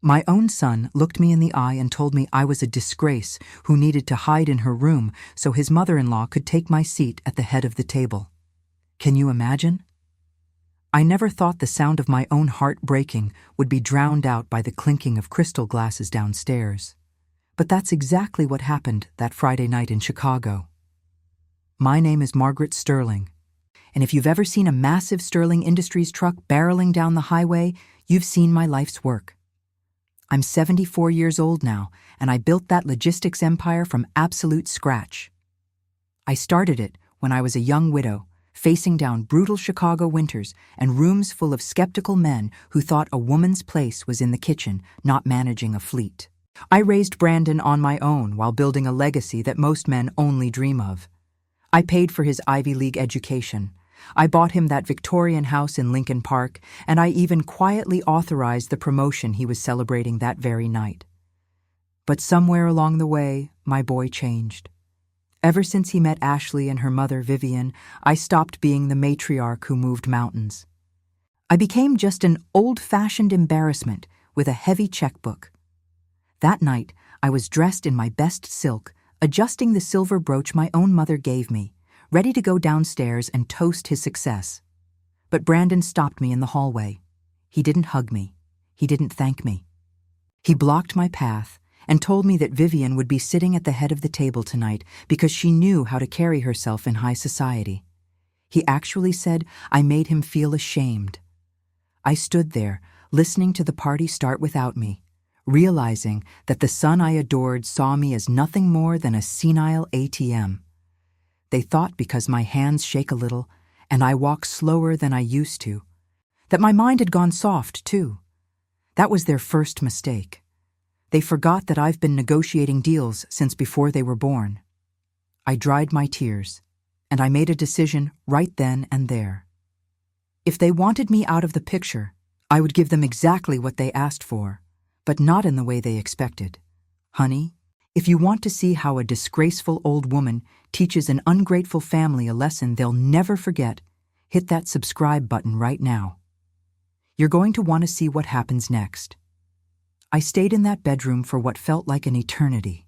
My own son looked me in the eye and told me I was a disgrace who needed to hide in her room so his mother-in-law could take my seat at the head of the table. Can you imagine? I never thought the sound of my own heart breaking would be drowned out by the clinking of crystal glasses downstairs. But that's exactly what happened that Friday night in Chicago. My name is Margaret Sterling, and if you've ever seen a massive Sterling Industries truck barreling down the highway, you've seen my life's work. I'm 74 years old now, and I built that logistics empire from absolute scratch. I started it when I was a young widow, facing down brutal Chicago winters and rooms full of skeptical men who thought a woman's place was in the kitchen, not managing a fleet. I raised Brandon on my own while building a legacy that most men only dream of. I paid for his Ivy League education. I bought him that Victorian house in Lincoln Park, and I even quietly authorized the promotion he was celebrating that very night. But somewhere along the way, my boy changed. Ever since he met Ashley and her mother, Vivian, I stopped being the matriarch who moved mountains. I became just an old-fashioned embarrassment with a heavy checkbook. That night, I was dressed in my best silk, adjusting the silver brooch my own mother gave me, ready to go downstairs and toast his success. But Brandon stopped me in the hallway. He didn't hug me. He didn't thank me. He blocked my path and told me that Vivian would be sitting at the head of the table tonight because she knew how to carry herself in high society. He actually said I made him feel ashamed. I stood there, listening to the party start without me, realizing that the son I adored saw me as nothing more than a senile ATM. They thought because my hands shake a little and I walk slower than I used to, that my mind had gone soft too. That was their first mistake. They forgot that I've been negotiating deals since before they were born. I dried my tears, and I made a decision right then and there. If they wanted me out of the picture, I would give them exactly what they asked for, but not in the way they expected. Honey, if you want to see how a disgraceful old woman teaches an ungrateful family a lesson they'll never forget, hit that subscribe button right now. You're going to want to see what happens next. I stayed in that bedroom for what felt like an eternity.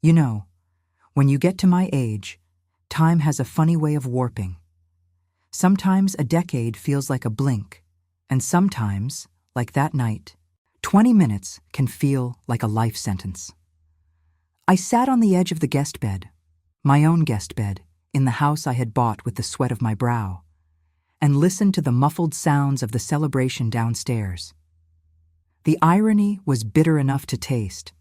You know, when you get to my age, time has a funny way of warping. Sometimes a decade feels like a blink, and sometimes, like that night, 20 minutes can feel like a life sentence. I sat on the edge of the guest bed, my own guest bed, in the house I had bought with the sweat of my brow, and listened to the muffled sounds of the celebration downstairs. The irony was bitter enough to taste.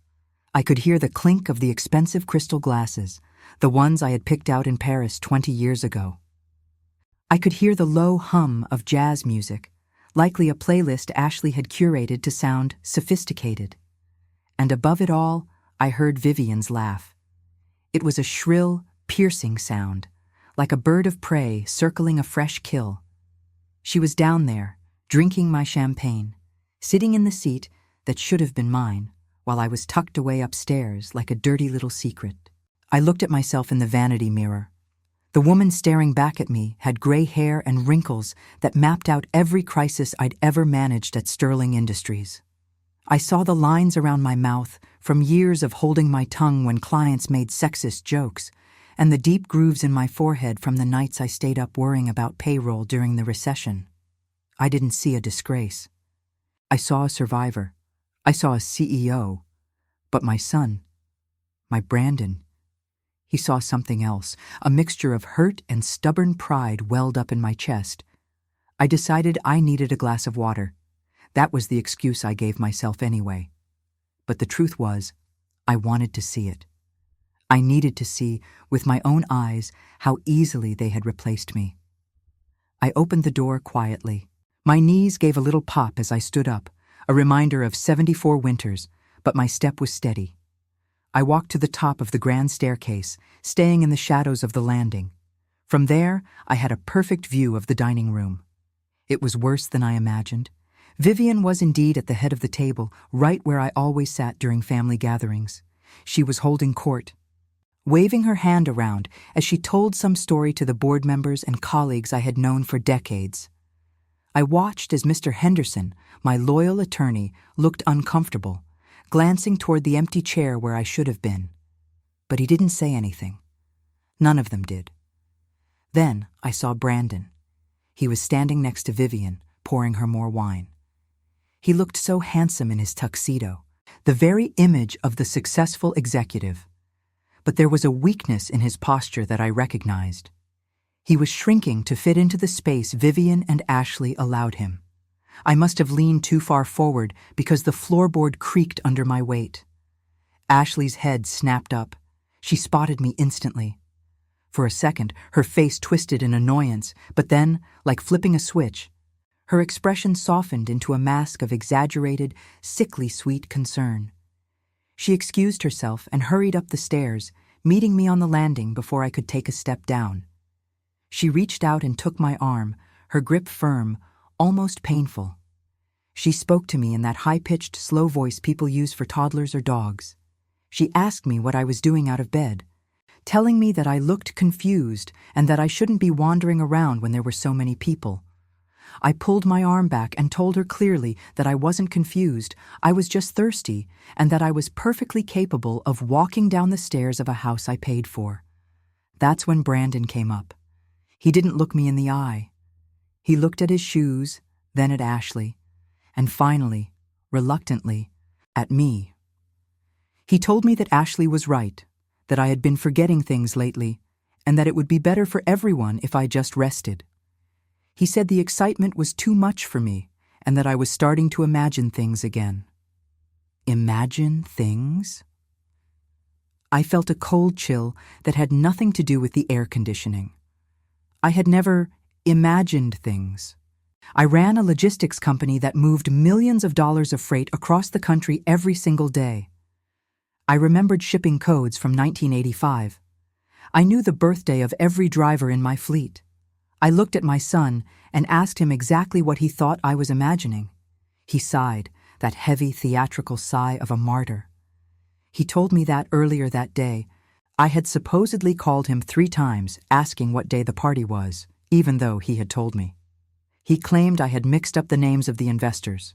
I could hear the clink of the expensive crystal glasses, the ones I had picked out in Paris 20 years ago. I could hear the low hum of jazz music, likely a playlist Ashley had curated to sound sophisticated. And above it all, I heard Vivian's laugh. It was a shrill, piercing sound, like a bird of prey circling a fresh kill. She was down there, drinking my champagne, sitting in the seat that should have been mine, while I was tucked away upstairs like a dirty little secret. I looked at myself in the vanity mirror. The woman staring back at me had gray hair and wrinkles that mapped out every crisis I'd ever managed at Sterling Industries. I saw the lines around my mouth from years of holding my tongue when clients made sexist jokes, and the deep grooves in my forehead from the nights I stayed up worrying about payroll during the recession. I didn't see a disgrace. I saw a survivor. I saw a CEO. But my son, my Brandon, he saw something else, a mixture of hurt and stubborn pride welled up in my chest. I decided I needed a glass of water. That was the excuse I gave myself anyway. But the truth was, I wanted to see it. I needed to see, with my own eyes, how easily they had replaced me. I opened the door quietly. My knees gave a little pop as I stood up, a reminder of 74 winters, but my step was steady. I walked to the top of the grand staircase, staying in the shadows of the landing. From there, I had a perfect view of the dining room. It was worse than I imagined. Vivian was indeed at the head of the table, right where I always sat during family gatherings. She was holding court, waving her hand around as she told some story to the board members and colleagues I had known for decades. I watched as Mr. Henderson, my loyal attorney, looked uncomfortable, glancing toward the empty chair where I should have been. But he didn't say anything. None of them did. Then I saw Brandon. He was standing next to Vivian, pouring her more wine. He looked so handsome in his tuxedo, the very image of the successful executive. But there was a weakness in his posture that I recognized. He was shrinking to fit into the space Vivian and Ashley allowed him. I must have leaned too far forward because the floorboard creaked under my weight. Ashley's head snapped up. She spotted me instantly. For a second, her face twisted in annoyance, but then, like flipping a switch, her expression softened into a mask of exaggerated, sickly sweet concern. She excused herself and hurried up the stairs, meeting me on the landing before I could take a step down. She reached out and took my arm, her grip firm, almost painful. She spoke to me in that high-pitched, slow voice people use for toddlers or dogs. She asked me what I was doing out of bed, telling me that I looked confused and that I shouldn't be wandering around when there were so many people. I pulled my arm back and told her clearly that I wasn't confused, I was just thirsty, and that I was perfectly capable of walking down the stairs of a house I paid for. That's when Brandon came up. He didn't look me in the eye. He looked at his shoes, then at Ashley, and finally, reluctantly, at me. He told me that Ashley was right, that I had been forgetting things lately, and that it would be better for everyone if I just rested. He said the excitement was too much for me, and that I was starting to imagine things again. Imagine things? I felt a cold chill that had nothing to do with the air conditioning. I had never imagined things. I ran a logistics company that moved millions of dollars of freight across the country every single day. I remembered shipping codes from 1985. I knew the birthday of every driver in my fleet. I looked at my son and asked him exactly what he thought I was imagining. He sighed, that heavy theatrical sigh of a martyr. He told me that earlier that day, I had supposedly called him 3 times asking what day the party was, even though he had told me. He claimed I had mixed up the names of the investors.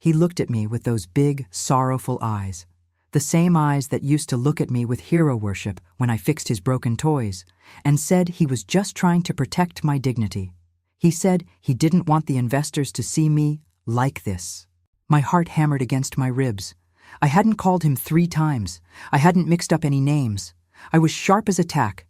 He looked at me with those big, sorrowful eyes. The same eyes that used to look at me with hero worship when I fixed his broken toys, and said he was just trying to protect my dignity. He said he didn't want the investors to see me like this. My heart hammered against my ribs. I hadn't called him 3 times. I hadn't mixed up any names. I was sharp as a tack.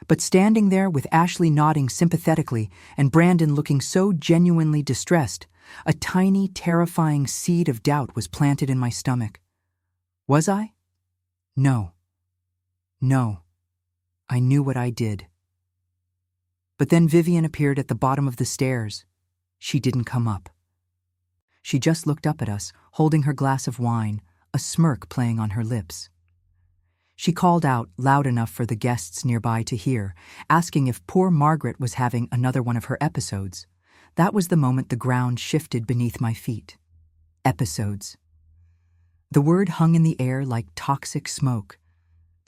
But standing there with Ashley nodding sympathetically and Brandon looking so genuinely distressed, a tiny, terrifying seed of doubt was planted in my stomach. Was I? No. No. I knew what I did. But then Vivian appeared at the bottom of the stairs. She didn't come up. She just looked up at us, holding her glass of wine, a smirk playing on her lips. She called out loud enough for the guests nearby to hear, asking if poor Margaret was having another one of her episodes. That was the moment the ground shifted beneath my feet. Episodes. The word hung in the air like toxic smoke.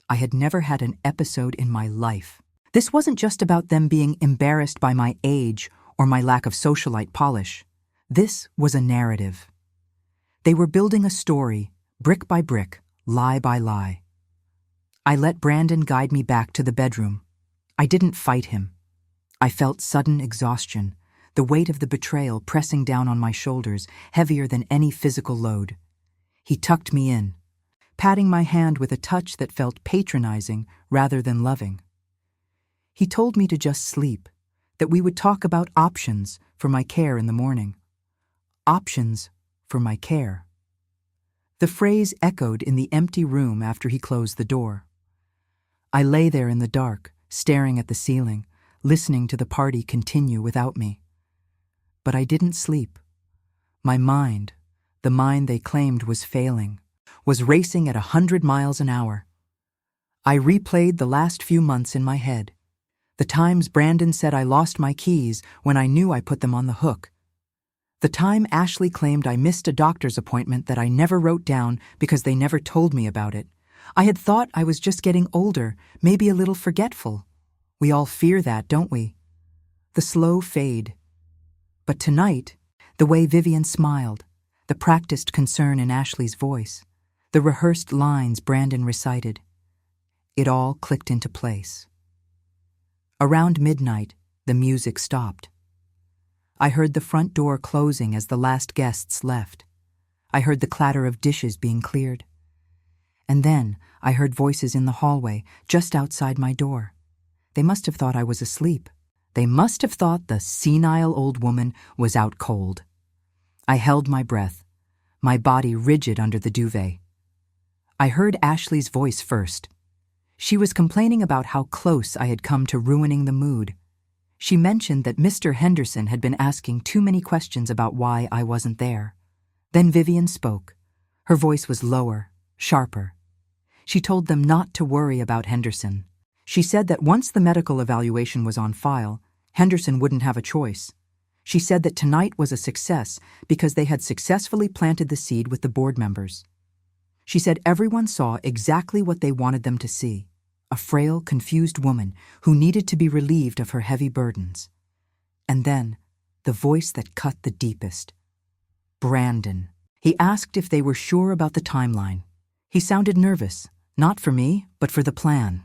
I had never had an episode in my life. This wasn't just about them being embarrassed by my age or my lack of socialite polish. This was a narrative. They were building a story, brick by brick, lie by lie. I let Brandon guide me back to the bedroom. I didn't fight him. I felt sudden exhaustion, the weight of the betrayal pressing down on my shoulders, heavier than any physical load. He tucked me in, patting my hand with a touch that felt patronizing rather than loving. He told me to just sleep, that we would talk about options for my care in the morning. Options for my care. The phrase echoed in the empty room after he closed the door. I lay there in the dark, staring at the ceiling, listening to the party continue without me. But I didn't sleep. My mind, the mind they claimed was failing, was racing at 100 miles an hour. I replayed the last few months in my head. The times Brandon said I lost my keys when I knew I put them on the hook. The time Ashley claimed I missed a doctor's appointment that I never wrote down because they never told me about it. I had thought I was just getting older, maybe a little forgetful. We all fear that, don't we? The slow fade. But tonight, the way Vivian smiled, the practiced concern in Ashley's voice, the rehearsed lines Brandon recited, it all clicked into place. Around midnight, the music stopped. I heard the front door closing as the last guests left. I heard the clatter of dishes being cleared. And then I heard voices in the hallway just outside my door. They must have thought I was asleep. They must have thought the senile old woman was out cold. I held my breath, my body rigid under the duvet. I heard Ashley's voice first. She was complaining about how close I had come to ruining the mood. She mentioned that Mr. Henderson had been asking too many questions about why I wasn't there. Then Vivian spoke. Her voice was lower, sharper. She told them not to worry about Henderson. She said that once the medical evaluation was on file, Henderson wouldn't have a choice. She said that tonight was a success because they had successfully planted the seed with the board members. She said everyone saw exactly what they wanted them to see, a frail, confused woman who needed to be relieved of her heavy burdens. And then, the voice that cut the deepest. Brandon. He asked if they were sure about the timeline. He sounded nervous, not for me, but for the plan.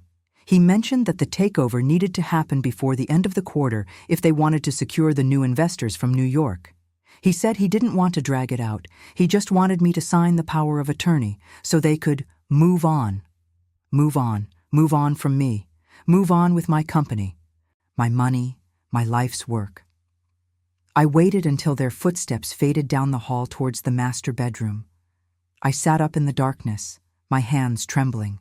He mentioned that the takeover needed to happen before the end of the quarter if they wanted to secure the new investors from New York. He said he didn't want to drag it out. He just wanted me to sign the power of attorney so they could move on. Move on. Move on from me. Move on with my company, my money, my life's work. I waited until their footsteps faded down the hall towards the master bedroom. I sat up in the darkness, my hands trembling.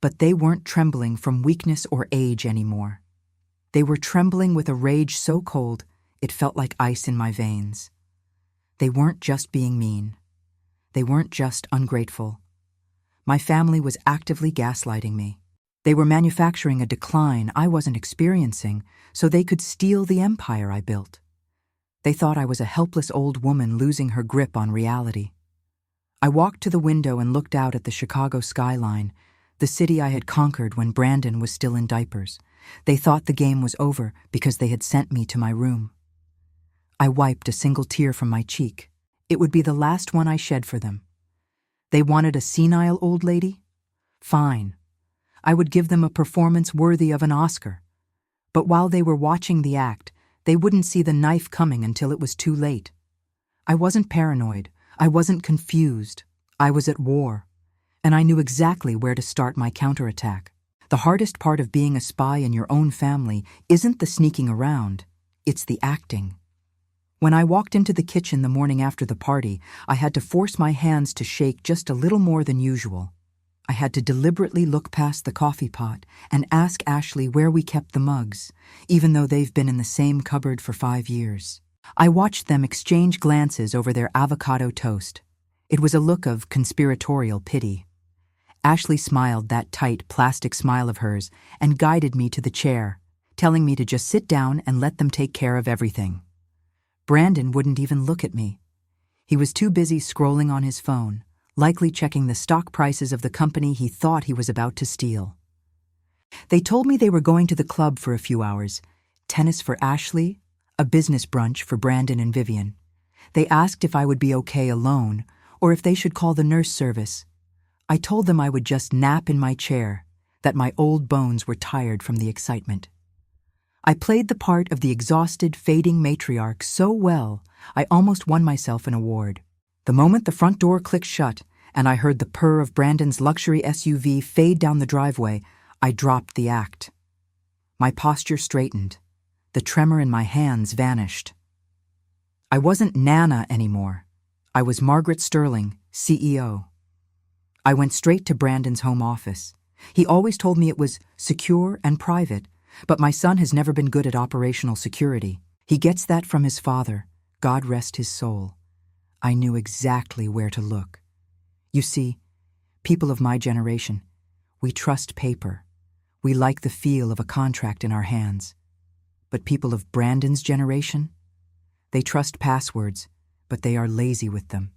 But they weren't trembling from weakness or age anymore. They were trembling with a rage so cold it felt like ice in my veins. They weren't just being mean. They weren't just ungrateful. My family was actively gaslighting me. They were manufacturing a decline I wasn't experiencing so they could steal the empire I built. They thought I was a helpless old woman losing her grip on reality. I walked to the window and looked out at the Chicago skyline, the city I had conquered when Brandon was still in diapers. They thought the game was over because they had sent me to my room. I wiped a single tear from my cheek. It would be the last one I shed for them. They wanted a senile old lady? Fine. I would give them a performance worthy of an Oscar. But while they were watching the act, they wouldn't see the knife coming until it was too late. I wasn't paranoid. I wasn't confused. I was at war. And I knew exactly where to start my counterattack. The hardest part of being a spy in your own family isn't the sneaking around, it's the acting. When I walked into the kitchen the morning after the party, I had to force my hands to shake just a little more than usual. I had to deliberately look past the coffee pot and ask Ashley where we kept the mugs, even though they've been in the same cupboard for 5 years. I watched them exchange glances over their avocado toast. It was a look of conspiratorial pity. Ashley smiled that tight plastic smile of hers and guided me to the chair, telling me to just sit down and let them take care of everything. Brandon wouldn't even look at me. He was too busy scrolling on his phone, likely checking the stock prices of the company he thought he was about to steal. They told me they were going to the club for a few hours, tennis for Ashley, a business brunch for Brandon and Vivian. They asked if I would be okay alone or if they should call the nurse service. I told them I would just nap in my chair, that my old bones were tired from the excitement. I played the part of the exhausted, fading matriarch so well, I almost won myself an award. The moment the front door clicked shut and I heard the purr of Brandon's luxury SUV fade down the driveway, I dropped the act. My posture straightened. The tremor in my hands vanished. I wasn't Nana anymore. I was Margaret Sterling, CEO. I went straight to Brandon's home office. He always told me it was secure and private, but my son has never been good at operational security. He gets that from his father, God rest his soul. I knew exactly where to look. You see, people of my generation, we trust paper. We like the feel of a contract in our hands. But people of Brandon's generation, they trust passwords, but they are lazy with them.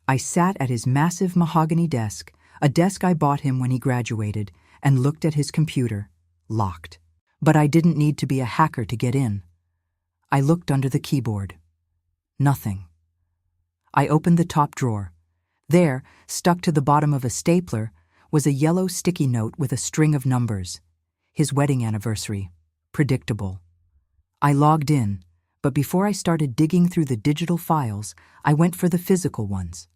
I sat at his massive mahogany desk, a desk I bought him when he graduated, and looked at his computer, locked. But I didn't need to be a hacker to get in. I looked under the keyboard. Nothing. I opened the top drawer. There, stuck to the bottom of a stapler, was a yellow sticky note with a string of numbers. His wedding anniversary. Predictable. I logged in, but before I started digging through the digital files, I went for the physical ones.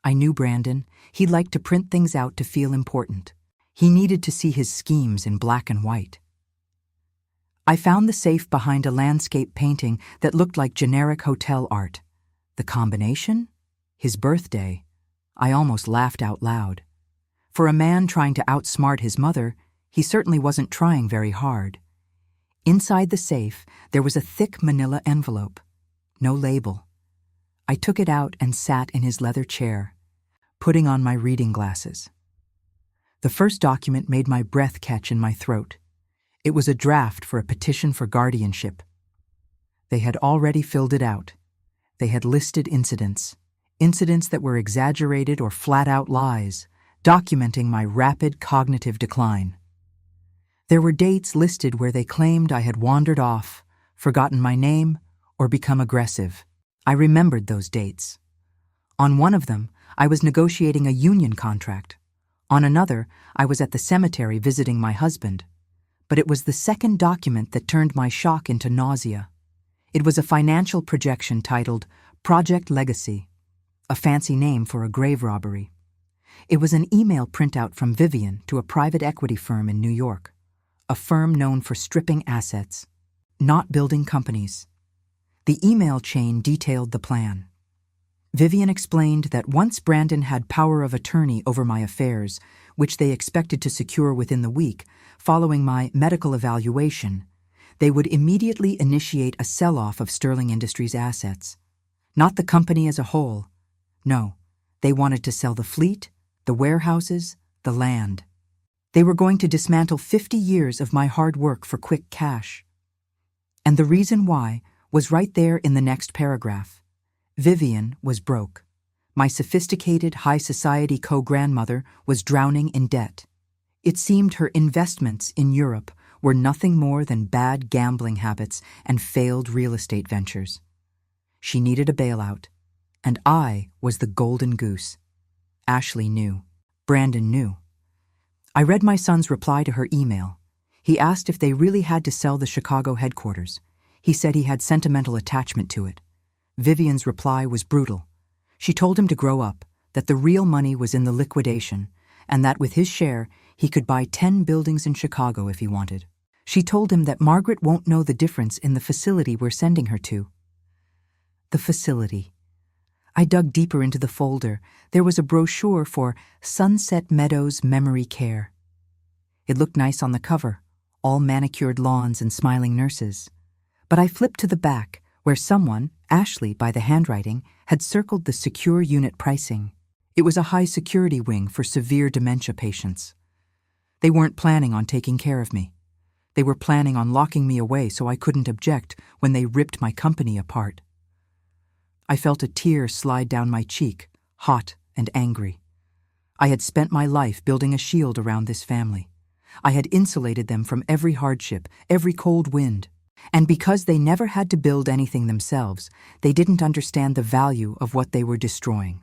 I knew Brandon. He liked to print things out to feel important. He needed to see his schemes in black and white. I found the safe behind a landscape painting that looked like generic hotel art. The combination? His birthday. I almost laughed out loud. For a man trying to outsmart his mother, he certainly wasn't trying very hard. Inside the safe, there was a thick manila envelope. No label. I took it out and sat in his leather chair, putting on my reading glasses. The first document made my breath catch in my throat. It was a draft for a petition for guardianship. They had already filled it out. They had listed incidents that were exaggerated or flat-out lies, documenting my rapid cognitive decline. There were dates listed where they claimed I had wandered off, forgotten my name, or become aggressive. I remembered those dates. On one of them, I was negotiating a union contract. On another, I was at the cemetery visiting my husband. But it was the second document that turned my shock into nausea. It was a financial projection titled Project Legacy, a fancy name for a grave robbery. It was an email printout from Vivian to a private equity firm in New York, a firm known for stripping assets, not building companies. The email chain detailed the plan. Vivian explained that once Brandon had power of attorney over my affairs, which they expected to secure within the week following my medical evaluation, they would immediately initiate a sell-off of Sterling Industries' assets. Not the company as a whole. No, they wanted to sell the fleet, the warehouses, the land. They were going to dismantle 50 years of my hard work for quick cash. And the reason why was right there in the next paragraph. Vivian was broke. My sophisticated high society co-grandmother was drowning in debt. It seemed her investments in Europe were nothing more than bad gambling habits and failed real estate ventures. She needed a bailout, and I was the golden goose. Ashley knew. Brandon knew. I read my son's reply to her email. He asked if they really had to sell the Chicago headquarters. He said he had sentimental attachment to it. Vivian's reply was brutal. She told him to grow up, that the real money was in the liquidation, and that with his share, he could buy 10 buildings in Chicago if he wanted. She told him that Margaret won't know the difference in the facility we're sending her to. The facility. I dug deeper into the folder. There was a brochure for Sunset Meadows Memory Care. It looked nice on the cover, all manicured lawns and smiling nurses. But I flipped to the back, where someone, Ashley by the handwriting, had circled the secure unit pricing. It was a high-security wing for severe dementia patients. They weren't planning on taking care of me. They were planning on locking me away so I couldn't object when they ripped my company apart. I felt a tear slide down my cheek, hot and angry. I had spent my life building a shield around this family. I had insulated them from every hardship, every cold wind. And because they never had to build anything themselves, they didn't understand the value of what they were destroying.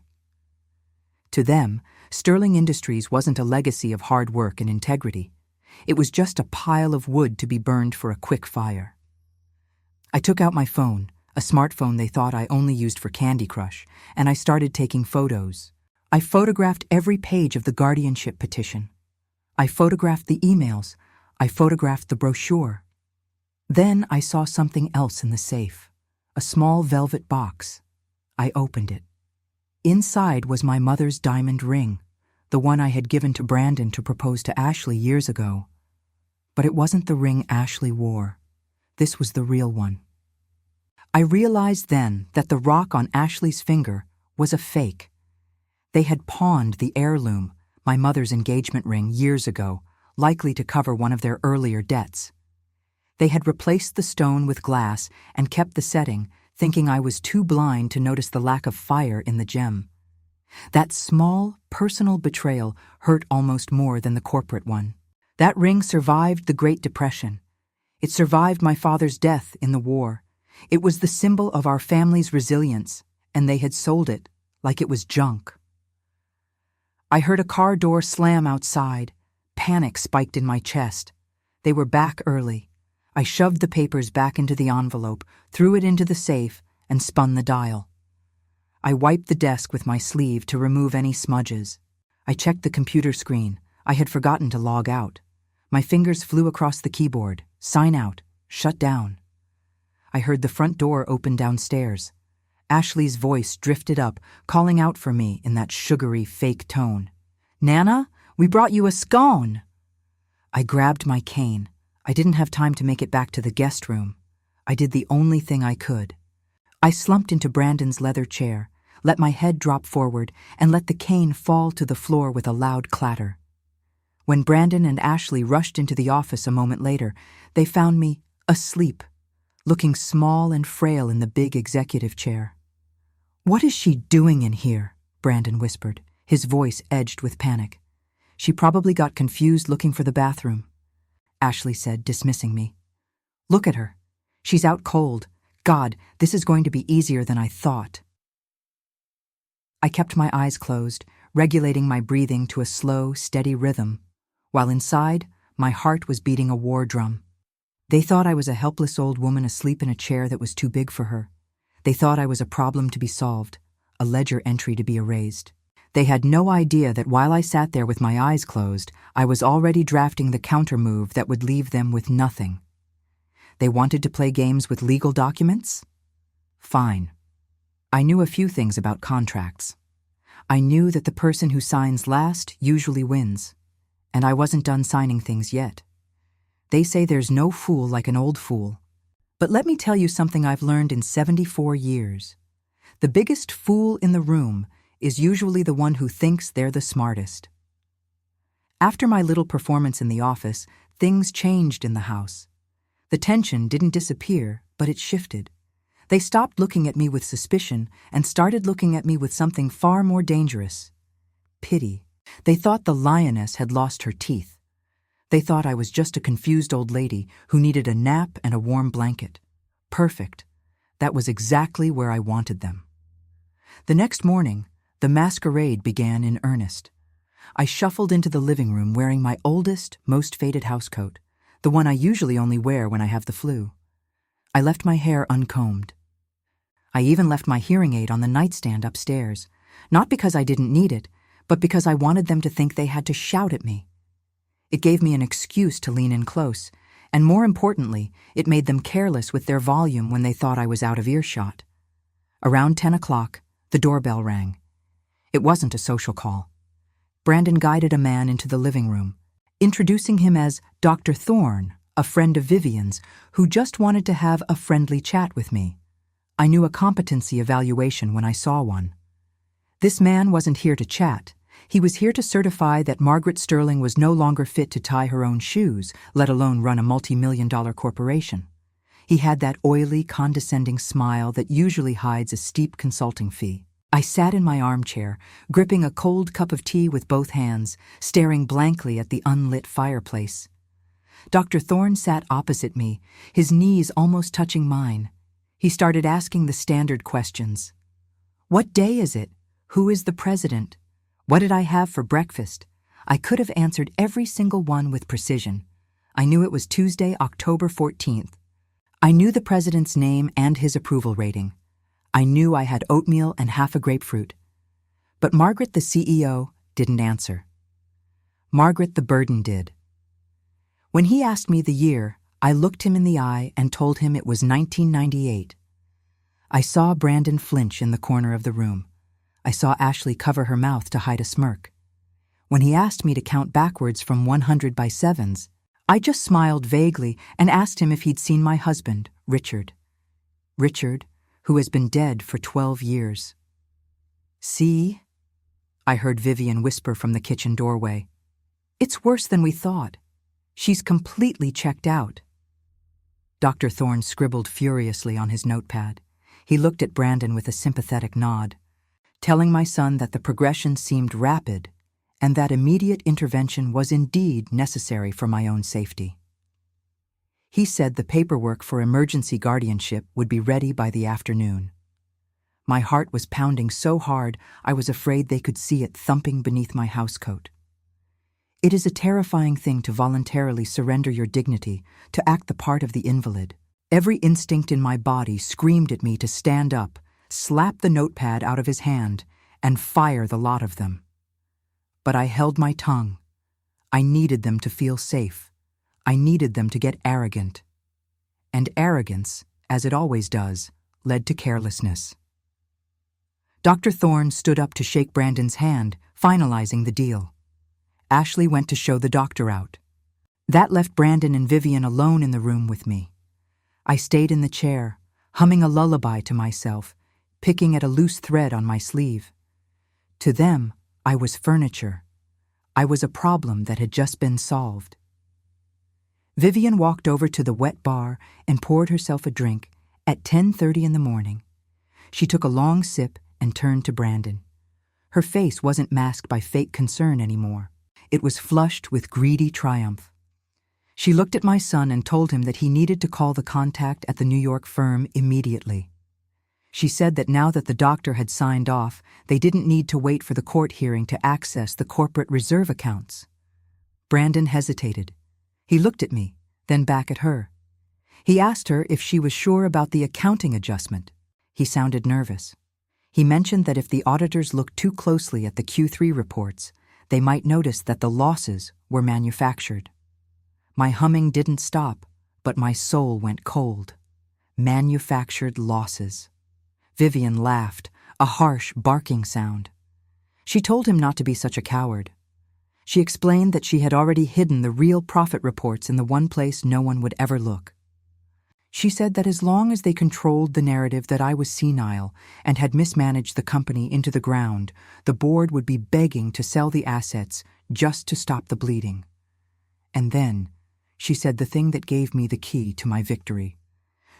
To them, Sterling Industries wasn't a legacy of hard work and integrity. It was just a pile of wood to be burned for a quick fire. I took out my phone, a smartphone they thought I only used for Candy Crush, and I started taking photos. I photographed every page of the guardianship petition. I photographed the emails. I photographed the brochure. Then I saw something else in the safe, a small velvet box. I opened it. Inside was my mother's diamond ring, the one I had given to Brandon to propose to Ashley years ago. But it wasn't the ring Ashley wore. This was the real one. I realized then that the rock on Ashley's finger was a fake. They had pawned the heirloom, my mother's engagement ring, years ago, likely to cover one of their earlier debts. They had replaced the stone with glass and kept the setting, thinking I was too blind to notice the lack of fire in the gem. That small, personal betrayal hurt almost more than the corporate one. That ring survived the Great Depression. It survived my father's death in the war. It was the symbol of our family's resilience, and they had sold it like it was junk. I heard a car door slam outside. Panic spiked in my chest. They were back early. I shoved the papers back into the envelope, threw it into the safe, and spun the dial. I wiped the desk with my sleeve to remove any smudges. I checked the computer screen. I had forgotten to log out. My fingers flew across the keyboard. Sign out. Shut down. I heard the front door open downstairs. Ashley's voice drifted up, calling out for me in that sugary, fake tone. "Nana, we brought you a scone." I grabbed my cane. I didn't have time to make it back to the guest room. I did the only thing I could. I slumped into Brandon's leather chair, let my head drop forward, and let the cane fall to the floor with a loud clatter. When Brandon and Ashley rushed into the office a moment later, they found me asleep, looking small and frail in the big executive chair. "What is she doing in here?" Brandon whispered, his voice edged with panic. "She probably got confused looking for the bathroom," Ashley said, dismissing me. "Look at her. She's out cold. God, this is going to be easier than I thought." I kept my eyes closed, regulating my breathing to a slow, steady rhythm, while inside, my heart was beating a war drum. They thought I was a helpless old woman asleep in a chair that was too big for her. They thought I was a problem to be solved, a ledger entry to be erased. They had no idea that while I sat there with my eyes closed, I was already drafting the counter-move that would leave them with nothing. They wanted to play games with legal documents? Fine. I knew a few things about contracts. I knew that the person who signs last usually wins, and I wasn't done signing things yet. They say there's no fool like an old fool. But let me tell you something I've learned in 74 years. The biggest fool in the room is usually the one who thinks they're the smartest. After my little performance in the office, things changed in the house. The tension didn't disappear, but it shifted. They stopped looking at me with suspicion and started looking at me with something far more dangerous: pity. They thought the lioness had lost her teeth. They thought I was just a confused old lady who needed a nap and a warm blanket. Perfect. That was exactly where I wanted them. The next morning, the masquerade began in earnest. I shuffled into the living room wearing my oldest, most faded housecoat, the one I usually only wear when I have the flu. I left my hair uncombed. I even left my hearing aid on the nightstand upstairs, not because I didn't need it, but because I wanted them to think they had to shout at me. It gave me an excuse to lean in close, and more importantly, it made them careless with their volume when they thought I was out of earshot. Around 10 o'clock, the doorbell rang. It wasn't a social call. Brandon guided a man into the living room, introducing him as Dr. Thorne, a friend of Vivian's, who just wanted to have a friendly chat with me. I knew a competency evaluation when I saw one. This man wasn't here to chat. He was here to certify that Margaret Sterling was no longer fit to tie her own shoes, let alone run a multi-million-dollar corporation. He had that oily, condescending smile that usually hides a steep consulting fee. I sat in my armchair, gripping a cold cup of tea with both hands, staring blankly at the unlit fireplace. Dr. Thorne sat opposite me, his knees almost touching mine. He started asking the standard questions. What day is it? Who is the president? What did I have for breakfast? I could have answered every single one with precision. I knew it was Tuesday, October 14th. I knew the president's name and his approval rating. I knew I had oatmeal and half a grapefruit. But Margaret, the CEO, didn't answer. Margaret, the burden, did. When he asked me the year, I looked him in the eye and told him it was 1998. I saw Brandon flinch in the corner of the room. I saw Ashley cover her mouth to hide a smirk. When he asked me to count backwards from 100 by sevens, I just smiled vaguely and asked him if he'd seen my husband, Richard. Richard, who has been dead for 12 years. "See?" I heard Vivian whisper from the kitchen doorway. "It's worse than we thought. She's completely checked out." Dr. Thorne scribbled furiously on his notepad. He looked at Brandon with a sympathetic nod, telling my son that the progression seemed rapid and that immediate intervention was indeed necessary for my own safety. He said the paperwork for emergency guardianship would be ready by the afternoon. My heart was pounding so hard I was afraid they could see it thumping beneath my housecoat. It is a terrifying thing to voluntarily surrender your dignity, to act the part of the invalid. Every instinct in my body screamed at me to stand up, slap the notepad out of his hand, and fire the lot of them. But I held my tongue. I needed them to feel safe. I needed them to get arrogant. And arrogance, as it always does, led to carelessness. Dr. Thorne stood up to shake Brandon's hand, finalizing the deal. Ashley went to show the doctor out. That left Brandon and Vivian alone in the room with me. I stayed in the chair, humming a lullaby to myself, picking at a loose thread on my sleeve. To them, I was furniture. I was a problem that had just been solved. Vivian walked over to the wet bar and poured herself a drink at 10:30 in the morning. She took a long sip and turned to Brandon. Her face wasn't masked by fake concern anymore. It was flushed with greedy triumph. She looked at my son and told him that he needed to call the contact at the New York firm immediately. She said that now that the doctor had signed off, they didn't need to wait for the court hearing to access the corporate reserve accounts. Brandon hesitated. He looked at me, then back at her. He asked her if she was sure about the accounting adjustment. He sounded nervous. He mentioned that if the auditors looked too closely at the Q3 reports, they might notice that the losses were manufactured. My humming didn't stop, but my soul went cold. Manufactured losses. Vivian laughed, a harsh, barking sound. She told him not to be such a coward. She explained that she had already hidden the real profit reports in the one place no one would ever look. She said that as long as they controlled the narrative that I was senile and had mismanaged the company into the ground, the board would be begging to sell the assets just to stop the bleeding. And then, she said the thing that gave me the key to my victory.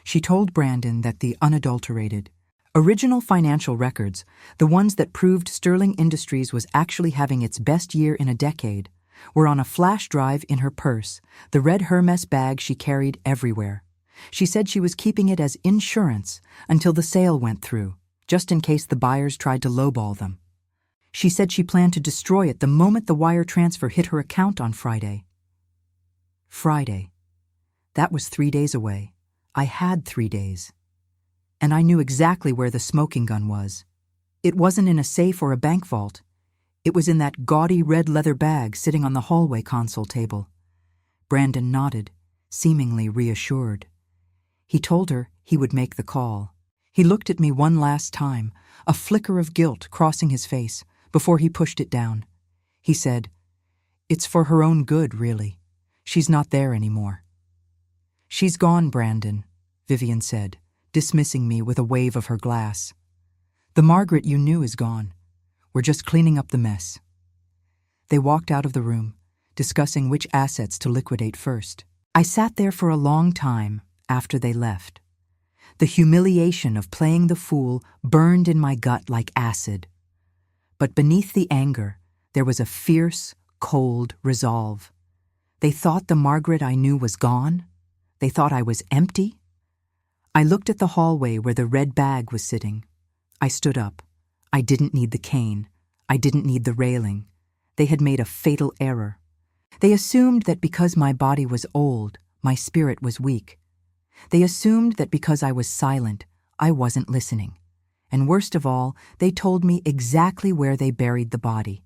She told Brandon that the unadulterated, original financial records, the ones that proved Sterling Industries was actually having its best year in a decade, were on a flash drive in her purse, the red Hermes bag she carried everywhere. She said she was keeping it as insurance until the sale went through, just in case the buyers tried to lowball them. She said she planned to destroy it the moment the wire transfer hit her account on Friday. Friday. That was 3 days away. I had 3 days. And I knew exactly where the smoking gun was. It wasn't in a safe or a bank vault. It was in that gaudy red leather bag sitting on the hallway console table. Brandon nodded, seemingly reassured. He told her he would make the call. He looked at me one last time, a flicker of guilt crossing his face, before he pushed it down. He said, "It's for her own good, really. She's not there anymore." "She's gone, Brandon," Vivian said, dismissing me with a wave of her glass. "The Margaret you knew is gone. We're just cleaning up the mess." They walked out of the room, discussing which assets to liquidate first. I sat there for a long time after they left. The humiliation of playing the fool burned in my gut like acid. But beneath the anger, there was a fierce, cold resolve. They thought the Margaret I knew was gone. They thought I was empty. I looked at the hallway where the red bag was sitting. I stood up. I didn't need the cane. I didn't need the railing. They had made a fatal error. They assumed that because my body was old, my spirit was weak. They assumed that because I was silent, I wasn't listening. And worst of all, they told me exactly where they buried the body.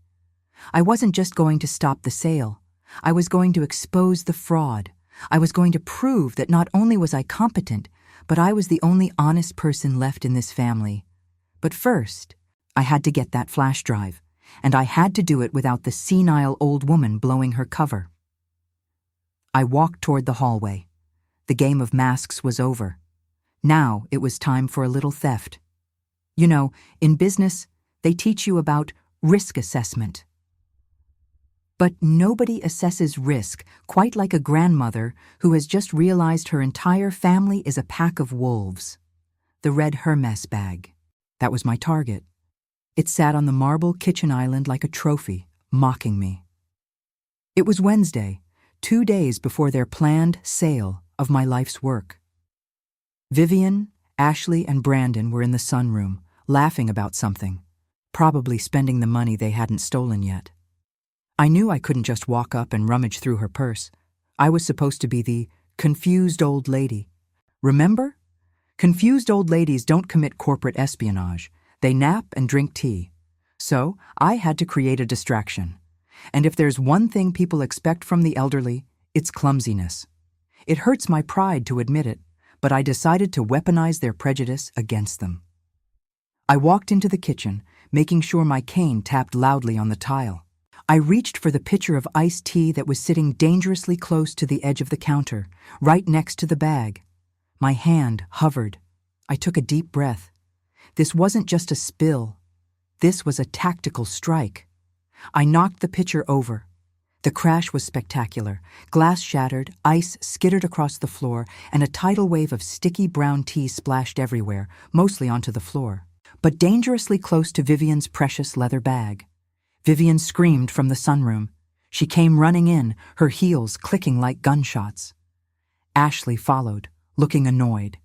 I wasn't just going to stop the sale. I was going to expose the fraud. I was going to prove that not only was I competent, but I was the only honest person left in this family. But first, I had to get that flash drive, and I had to do it without the senile old woman blowing her cover. I walked toward the hallway. The game of masks was over. Now it was time for a little theft. You know, in business, they teach you about risk assessment. But nobody assesses risk quite like a grandmother who has just realized her entire family is a pack of wolves. The red Hermes bag. That was my target. It sat on the marble kitchen island like a trophy, mocking me. It was Wednesday, 2 days before their planned sale of my life's work. Vivian, Ashley, and Brandon were in the sunroom, laughing about something, probably spending the money they hadn't stolen yet. I knew I couldn't just walk up and rummage through her purse. I was supposed to be the confused old lady. Remember? Confused old ladies don't commit corporate espionage. They nap and drink tea. So, I had to create a distraction. And if there's one thing people expect from the elderly, it's clumsiness. It hurts my pride to admit it, but I decided to weaponize their prejudice against them. I walked into the kitchen, making sure my cane tapped loudly on the tile. I reached for the pitcher of iced tea that was sitting dangerously close to the edge of the counter, right next to the bag. My hand hovered. I took a deep breath. This wasn't just a spill. This was a tactical strike. I knocked the pitcher over. The crash was spectacular. Glass shattered, ice skittered across the floor, and a tidal wave of sticky brown tea splashed everywhere, mostly onto the floor, but dangerously close to Vivian's precious leather bag. Vivian screamed from the sunroom. She came running in, her heels clicking like gunshots. Ashley followed, looking annoyed.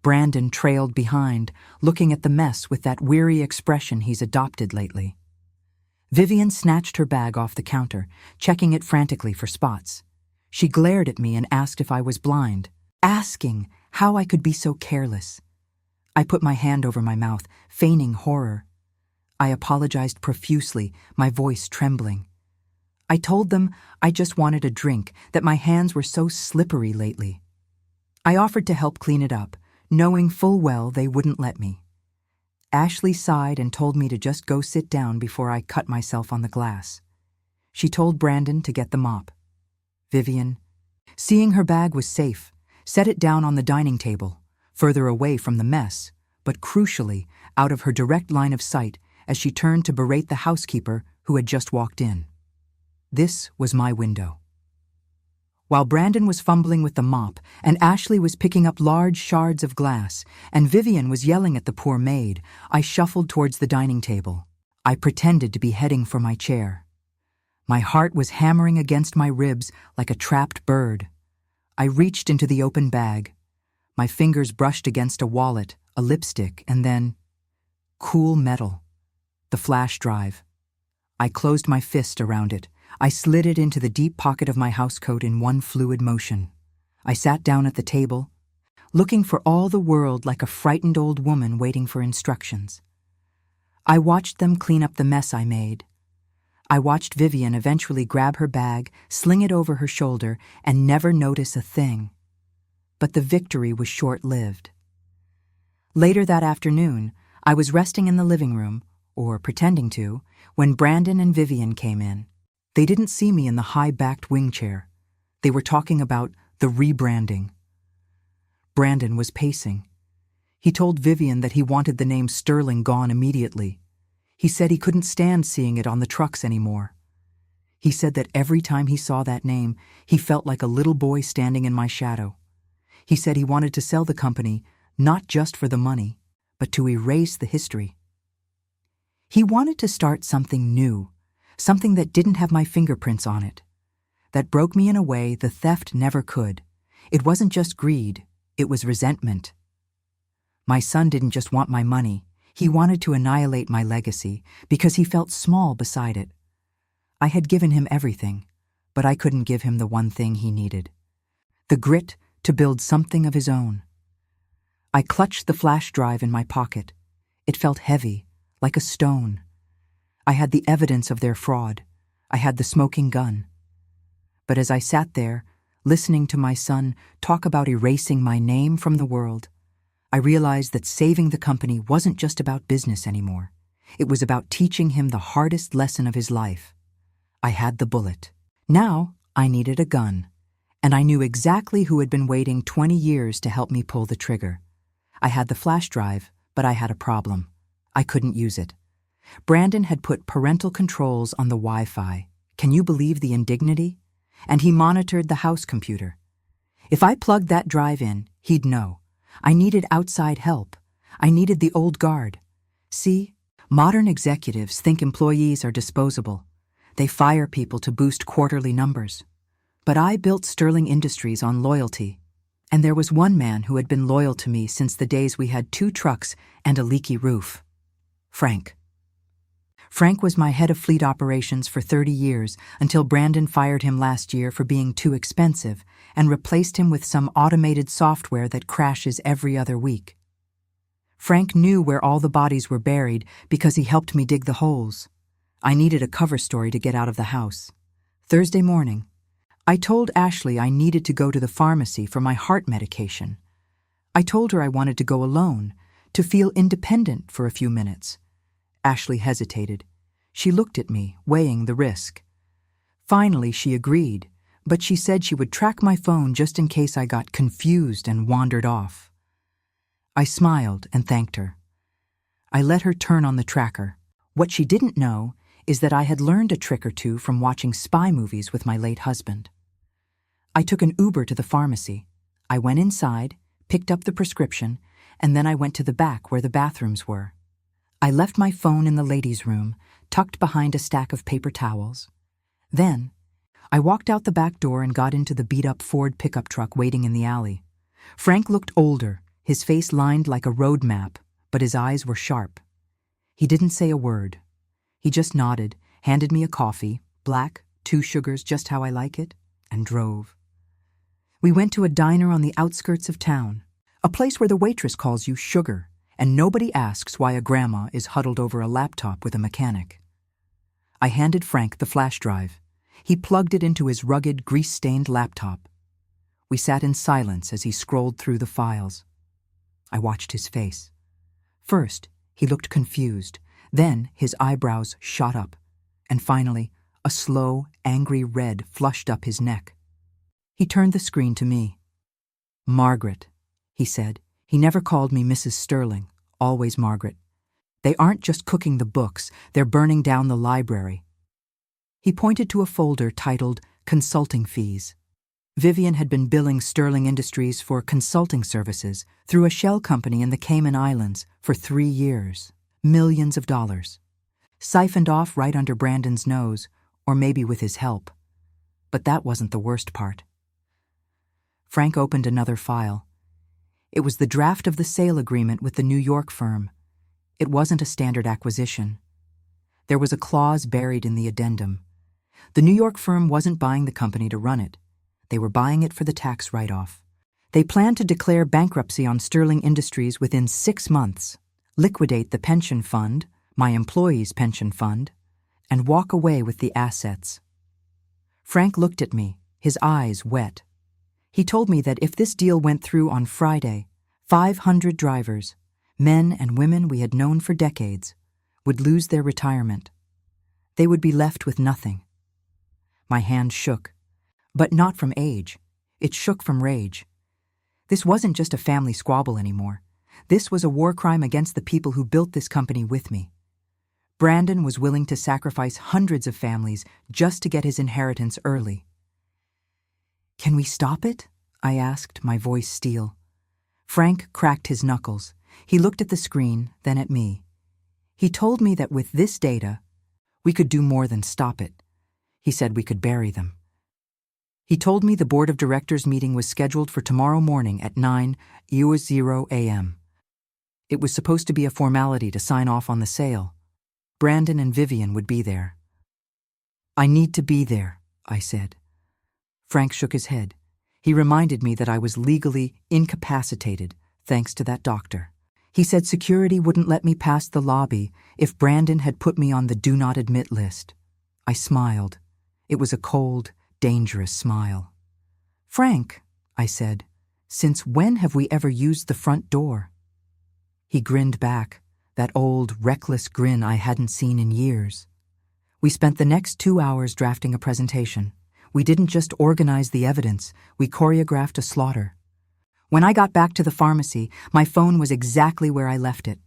Brandon trailed behind, looking at the mess with that weary expression he's adopted lately. Vivian snatched her bag off the counter, checking it frantically for spots. She glared at me and asked if I was blind, asking how I could be so careless. I put my hand over my mouth, feigning horror. I apologized profusely, my voice trembling. I told them I just wanted a drink, that my hands were so slippery lately. I offered to help clean it up, knowing full well they wouldn't let me. Ashley sighed and told me to just go sit down before I cut myself on the glass. She told Brandon to get the mop. Vivian, seeing her bag was safe, set it down on the dining table, further away from the mess, but crucially out of her direct line of sight as she turned to berate the housekeeper who had just walked in. This was my window. While Brandon was fumbling with the mop, and Ashley was picking up large shards of glass, and Vivian was yelling at the poor maid, I shuffled towards the dining table. I pretended to be heading for my chair. My heart was hammering against my ribs like a trapped bird. I reached into the open bag. My fingers brushed against a wallet, a lipstick, and then cool metal. The flash drive. I closed my fist around it. I slid it into the deep pocket of my housecoat in one fluid motion. I sat down at the table, looking for all the world like a frightened old woman waiting for instructions. I watched them clean up the mess I made. I watched Vivian eventually grab her bag, sling it over her shoulder, and never notice a thing. But the victory was short-lived. Later that afternoon, I was resting in the living room, or pretending to, when Brandon and Vivian came in. They didn't see me in the high-backed wing chair. They were talking about the rebranding. Brandon was pacing. He told Vivian that he wanted the name Sterling gone immediately. He said he couldn't stand seeing it on the trucks anymore. He said that every time he saw that name, he felt like a little boy standing in my shadow. He said he wanted to sell the company, not just for the money, but to erase the history. He wanted to start something new, something that didn't have my fingerprints on it, that broke me in a way the theft never could. It wasn't just greed, it was resentment. My son didn't just want my money, he wanted to annihilate my legacy because he felt small beside it. I had given him everything, but I couldn't give him the one thing he needed, the grit to build something of his own. I clutched the flash drive in my pocket. It felt heavy, like a stone. I had the evidence of their fraud. I had the smoking gun. But as I sat there, listening to my son talk about erasing my name from the world, I realized that saving the company wasn't just about business anymore. It was about teaching him the hardest lesson of his life. I had the bullet. Now I needed a gun, and I knew exactly who had been waiting 20 years to help me pull the trigger. I had the flash drive, but I had a problem. I couldn't use it. Brandon had put parental controls on the Wi-Fi. Can you believe the indignity? And he monitored the house computer. If I plugged that drive in, he'd know. I needed outside help. I needed the old guard. See, modern executives think employees are disposable. They fire people to boost quarterly numbers. But I built Sterling Industries on loyalty. And there was one man who had been loyal to me since the days we had 2 trucks and a leaky roof. Frank. Frank was my head of fleet operations for 30 years until Brandon fired him last year for being too expensive and replaced him with some automated software that crashes every other week. Frank knew where all the bodies were buried because he helped me dig the holes. I needed a cover story to get out of the house. Thursday morning, I told Ashley I needed to go to the pharmacy for my heart medication. I told her I wanted to go alone, to feel independent for a few minutes. Ashley hesitated. She looked at me, weighing the risk. Finally, she agreed, but she said she would track my phone just in case I got confused and wandered off. I smiled and thanked her. I let her turn on the tracker. What she didn't know is that I had learned a trick or two from watching spy movies with my late husband. I took an Uber to the pharmacy. I went inside, picked up the prescription, and then I went to the back where the bathrooms were. I left my phone in the ladies' room, tucked behind a stack of paper towels. Then, I walked out the back door and got into the beat-up Ford pickup truck waiting in the alley. Frank looked older, his face lined like a road map, but his eyes were sharp. He didn't say a word. He just nodded, handed me a coffee, black, 2 sugars, just how I like it, and drove. We went to a diner on the outskirts of town, a place where the waitress calls you sugar, and nobody asks why a grandma is huddled over a laptop with a mechanic. I handed Frank the flash drive. He plugged it into his rugged, grease-stained laptop. We sat in silence as he scrolled through the files. I watched his face. First, he looked confused. Then his eyebrows shot up. And finally, a slow, angry red flushed up his neck. He turned the screen to me. "Margaret," he said. He never called me Mrs. Sterling, always Margaret. "They aren't just cooking the books, they're burning down the library." He pointed to a folder titled Consulting Fees. Vivian had been billing Sterling Industries for consulting services through a shell company in the Cayman Islands for 3 years. Millions of dollars. Siphoned off right under Brandon's nose, or maybe with his help. But that wasn't the worst part. Frank opened another file. It was the draft of the sale agreement with the New York firm. It wasn't a standard acquisition. There was a clause buried in the addendum. The New York firm wasn't buying the company to run it. They were buying it for the tax write-off. They planned to declare bankruptcy on Sterling Industries within 6 months, liquidate the pension fund, my employees' pension fund, and walk away with the assets. Frank looked at me, his eyes wet. He told me that if this deal went through on Friday, 500 drivers, men and women we had known for decades, would lose their retirement. They would be left with nothing. My hand shook, but not from age. It shook from rage. This wasn't just a family squabble anymore. This was a war crime against the people who built this company with me. Brandon was willing to sacrifice hundreds of families just to get his inheritance early. "Can we stop it?" I asked, my voice steel. Frank cracked his knuckles. He looked at the screen, then at me. He told me that with this data, we could do more than stop it. He said we could bury them. He told me the board of directors meeting was scheduled for tomorrow morning at 9:00 a.m. It was supposed to be a formality to sign off on the sale. Brandon and Vivian would be there. "I need to be there," I said. Frank shook his head. He reminded me that I was legally incapacitated, thanks to that doctor. He said security wouldn't let me past the lobby if Brandon had put me on the do not admit list. I smiled. It was a cold, dangerous smile. "Frank," I said, "since when have we ever used the front door?" He grinned back, that old, reckless grin I hadn't seen in years. We spent the next 2 hours drafting a presentation. We didn't just organize the evidence, we choreographed a slaughter. When I got back to the pharmacy, my phone was exactly where I left it.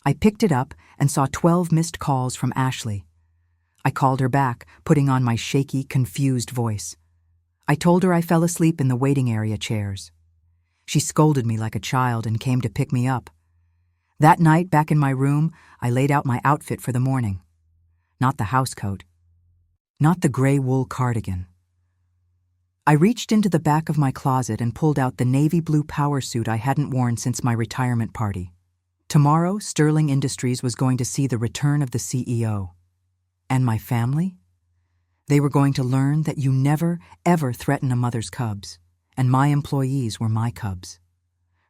I picked it up and saw 12 missed calls from Ashley. I called her back, putting on my shaky, confused voice. I told her I fell asleep in the waiting area chairs. She scolded me like a child and came to pick me up. That night, back in my room, I laid out my outfit for the morning. Not the housecoat. Not the gray wool cardigan. I reached into the back of my closet and pulled out the navy blue power suit I hadn't worn since my retirement party. Tomorrow, Sterling Industries was going to see the return of the CEO. And my family? They were going to learn that you never, ever threaten a mother's cubs, and my employees were my cubs.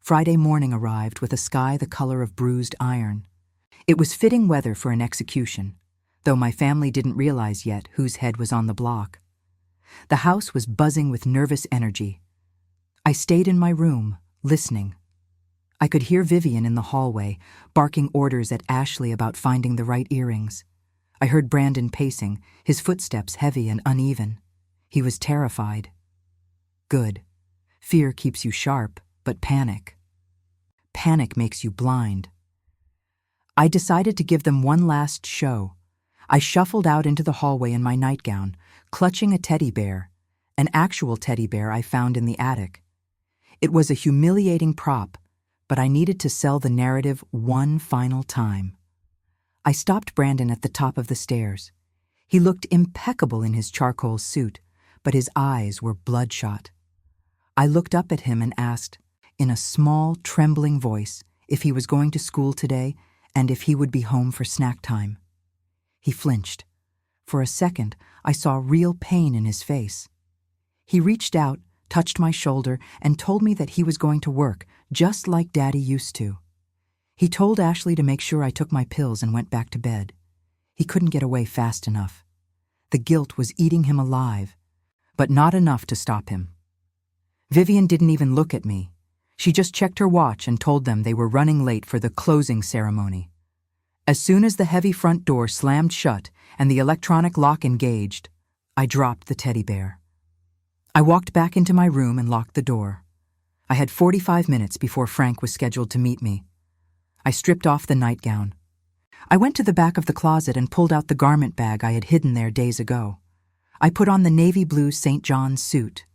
Friday morning arrived with a sky the color of bruised iron. It was fitting weather for an execution, though my family didn't realize yet whose head was on the block. The house was buzzing with nervous energy. I stayed in my room, listening. I could hear Vivian in the hallway, barking orders at Ashley about finding the right earrings. I heard Brandon pacing, his footsteps heavy and uneven. He was terrified. Good. Fear keeps you sharp, but panic makes you blind. I decided to give them one last show. I shuffled out into the hallway in my nightgown, clutching a teddy bear, an actual teddy bear I found in the attic. It was a humiliating prop, but I needed to sell the narrative one final time. I stopped Brandon at the top of the stairs. He looked impeccable in his charcoal suit, but his eyes were bloodshot. I looked up at him and asked, in a small, trembling voice, if he was going to school today and if he would be home for snack time. He flinched. For a second, I saw real pain in his face. He reached out, touched my shoulder, and told me that he was going to work, just like Daddy used to. He told Ashley to make sure I took my pills and went back to bed. He couldn't get away fast enough. The guilt was eating him alive, but not enough to stop him. Vivian didn't even look at me. She just checked her watch and told them they were running late for the closing ceremony. As soon as the heavy front door slammed shut and the electronic lock engaged, I dropped the teddy bear. I walked back into my room and locked the door. I had 45 minutes before Frank was scheduled to meet me. I stripped off the nightgown. I went to the back of the closet and pulled out the garment bag I had hidden there days ago. I put on the navy blue St. John's suit.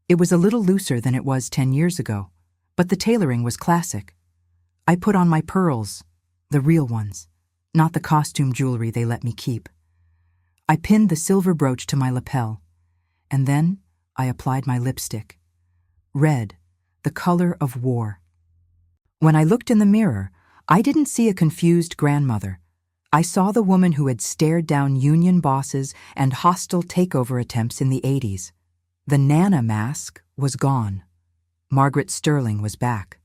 It was a little looser than it was 10 years ago, but the tailoring was classic. I put on my pearls, the real ones, not the costume jewelry they let me keep. I pinned the silver brooch to my lapel, and then I applied my lipstick. Red, the color of war. When I looked in the mirror, I didn't see a confused grandmother. I saw the woman who had stared down union bosses and hostile takeover attempts in the 80s. The Nana mask was gone. Margaret Sterling was back.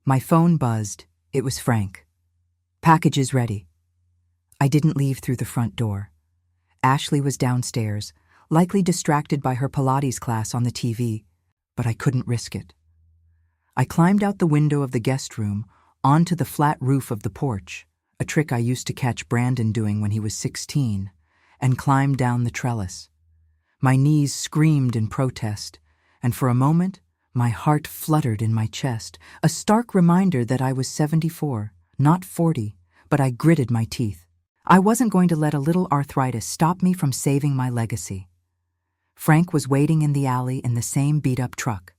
My phone buzzed. It was Frank. Packages ready. I didn't leave through the front door. Ashley was downstairs, likely distracted by her Pilates class on the TV, but I couldn't risk it. I climbed out the window of the guest room, onto the flat roof of the porch, a trick I used to catch Brandon doing when he was 16, and climbed down the trellis. My knees screamed in protest, and for a moment, my heart fluttered in my chest, a stark reminder that I was 74, not 40, but I gritted my teeth. I wasn't going to let a little arthritis stop me from saving my legacy. Frank was waiting in the alley in the same beat-up truck.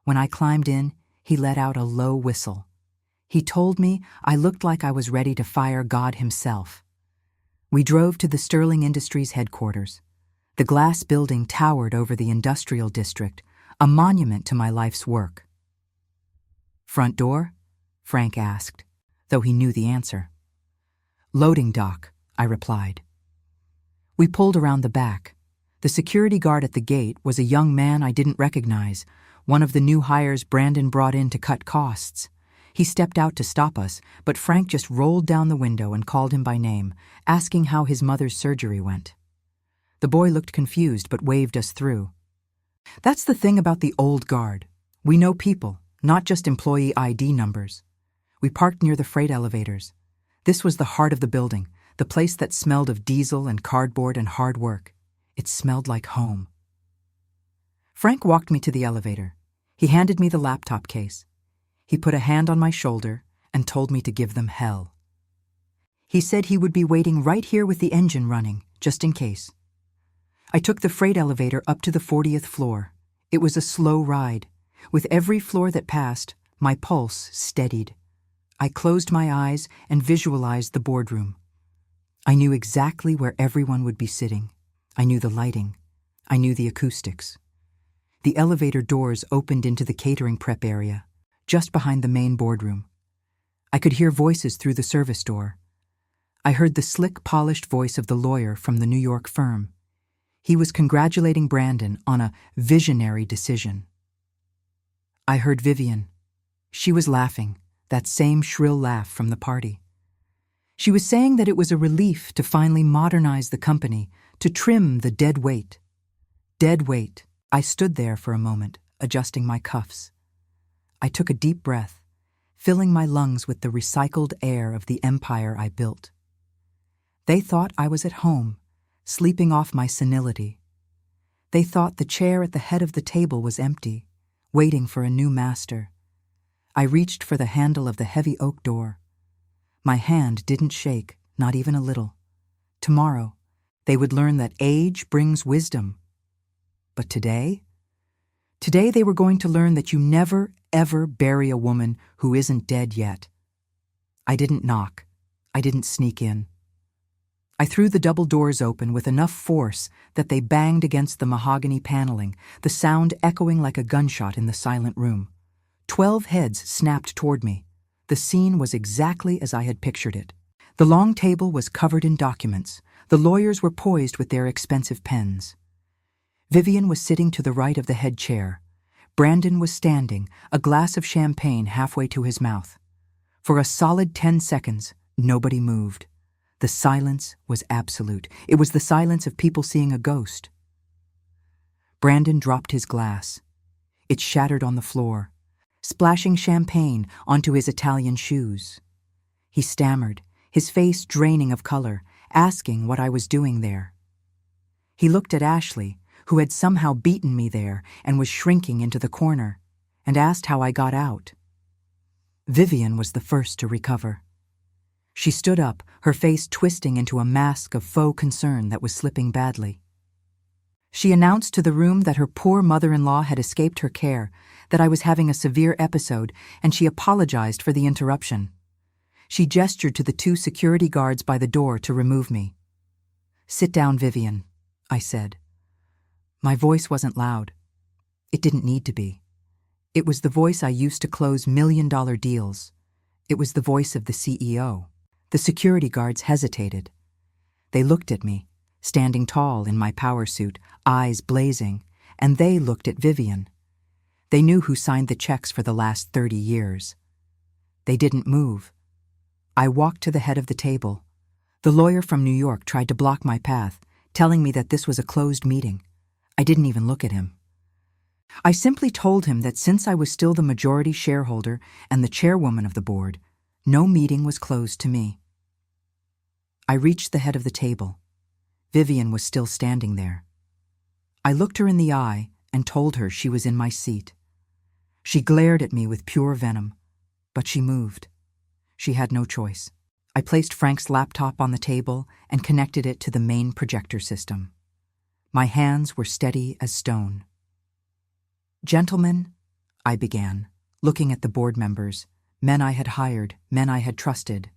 When I climbed in, he let out a low whistle. He told me I looked like I was ready to fire God himself. We drove to the Sterling Industries headquarters. The glass building towered over the industrial district, a monument to my life's work. "Front door?" Frank asked, though he knew the answer. "Loading dock," I replied. We pulled around the back. The security guard at the gate was a young man I didn't recognize, one of the new hires Brandon brought in to cut costs. He stepped out to stop us, but Frank just rolled down the window and called him by name, asking how his mother's surgery went. The boy looked confused but waved us through. That's the thing about the old guard. We know people, not just employee ID numbers. We parked near the freight elevators. This was the heart of the building, the place that smelled of diesel and cardboard and hard work. It smelled like home. Frank walked me to the elevator. He handed me the laptop case. He put a hand on my shoulder and told me to give them hell. He said he would be waiting right here with the engine running, just in case. I took the freight elevator up to the 40th floor. It was a slow ride. With every floor that passed, my pulse steadied. I closed my eyes and visualized the boardroom. I knew exactly where everyone would be sitting. I knew the lighting. I knew the acoustics. The elevator doors opened into the catering prep area, just behind the main boardroom. I could hear voices through the service door. I heard the slick, polished voice of the lawyer from the New York firm. He was congratulating Brandon on a visionary decision. I heard Vivian. She was laughing, that same shrill laugh from the party. She was saying that it was a relief to finally modernize the company, to trim the dead weight. Dead weight. I stood there for a moment, adjusting my cuffs. I took a deep breath, filling my lungs with the recycled air of the empire I built. They thought I was at home, sleeping off my senility. They thought the chair at the head of the table was empty, waiting for a new master. I reached for the handle of the heavy oak door. My hand didn't shake, not even a little. Tomorrow, they would learn that age brings wisdom. But today? Today they were going to learn that you never, ever bury a woman who isn't dead yet. I didn't knock. I didn't sneak in. I threw the double doors open with enough force that they banged against the mahogany paneling, the sound echoing like a gunshot in the silent room. 12 heads snapped toward me. The scene was exactly as I had pictured it. The long table was covered in documents. The lawyers were poised with their expensive pens. Vivian was sitting to the right of the head chair. Brandon was standing, a glass of champagne halfway to his mouth. For a solid 10 seconds, nobody moved. The silence was absolute. It was the silence of people seeing a ghost. Brandon dropped his glass. It shattered on the floor, splashing champagne onto his Italian shoes. He stammered, his face draining of color, asking what I was doing there. He looked at Ashley, who had somehow beaten me there and was shrinking into the corner, and asked how I got out. Vivian was the first to recover. She stood up, her face twisting into a mask of faux concern that was slipping badly. She announced to the room that her poor mother-in-law had escaped her care, that I was having a severe episode, and she apologized for the interruption. She gestured to the 2 security guards by the door to remove me. "Sit down, Vivian," I said. My voice wasn't loud. It didn't need to be. It was the voice I used to close million-dollar deals. It was the voice of the CEO. The security guards hesitated. They looked at me, standing tall in my power suit, eyes blazing, and they looked at Vivian. They knew who signed the checks for the last 30 years. They didn't move. I walked to the head of the table. The lawyer from New York tried to block my path, telling me that this was a closed meeting. I didn't even look at him. I simply told him that since I was still the majority shareholder and the chairwoman of the board, no meeting was closed to me. I reached the head of the table. Vivian was still standing there. I looked her in the eye and told her she was in my seat. She glared at me with pure venom, but she moved. She had no choice. I placed Frank's laptop on the table and connected it to the main projector system. My hands were steady as stone. "Gentlemen," I began, looking at the board members, men I had hired, men I had trusted.